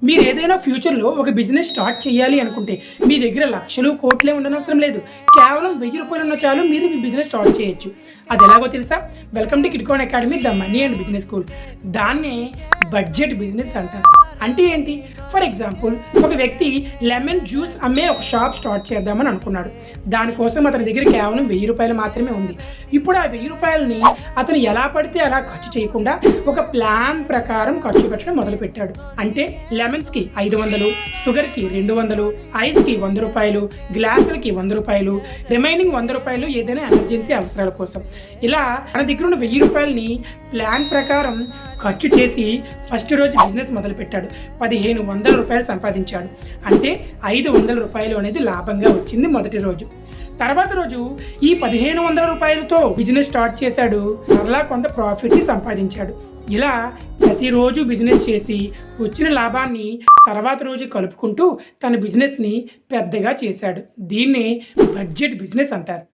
మీరు ఏదైనా ఫ్యూచర్‌లో ఒక బిజినెస్ స్టార్ట్ చేయాలి అనుకుంటే, మీ దగ్గర లక్షలు, కోట్లే ఉండనవసరం లేదు. కేవలం రూ. 1000 ఉన్నా చాలు మీరు మీ బిజినెస్ స్టార్ట్ చేయొచ్చు. అదెలాగో తెలుసా? Welcome to Kidcon Academy the money and business school. దాన్నే బడ్జెట్ బిజినెస్ అంటారు. అంటే ఏంటి? ఫర్ ఎగ్జాంపుల్ ఒక వ్యక్తి లెమన్ జ్యూస్ అమ్మే ఒక షాప్ స్టార్ట్ చేద్దామని అనుకున్నాడు. దానికోసం అతని దగ్గర కేవలం రూ. 1000 మాత్రమే ఉంది. ఇప్పుడు ఆ రూ. 1000ని అతను ఎలా పడితే అలా ఖర్చు చేయకుండా ఒక ప్లాన్ ప్రకారం ఖర్చు పెట్టడం మొదలుపెట్టాడు. అంటే లెమన్స్‌కి 500, షుగర్‌కి 200, ఐస్‌కి రూ. 100, గ్లాసులకి రూ. 100, రిమైనింగ్ రూ. 100 ఏదైనా ఎమర్జెన్సీ అవసరాల కోసం. ఇలా తన దగ్గర ఉన్న రూ. 1000ని ప్లాన్ ప్రకారం ఖర్చు చేసి ఫస్ట్ రోజు బిజినెస్ మొదలుపెట్టాడు. రూ. 1500 సంపాదించాడు. అంటే రూ. 500 అనేది లాభంగా వచ్చింది మొదటి రోజు. తర్వాత రోజు ఈ రూ. 1500తో బిజినెస్ స్టార్ట్ చేశాడు. మరలా కొంత ప్రాఫిట్‌ని సంపాదించాడు. ఇలా ప్రతిరోజు బిజినెస్ చేసి వచ్చిన లాభాన్ని తర్వాత రోజు కలుపుకుంటూ తన బిజినెస్‌ని పెద్దగా చేశాడు. దీన్నే బడ్జెట్ బిజినెస్ అంటారు.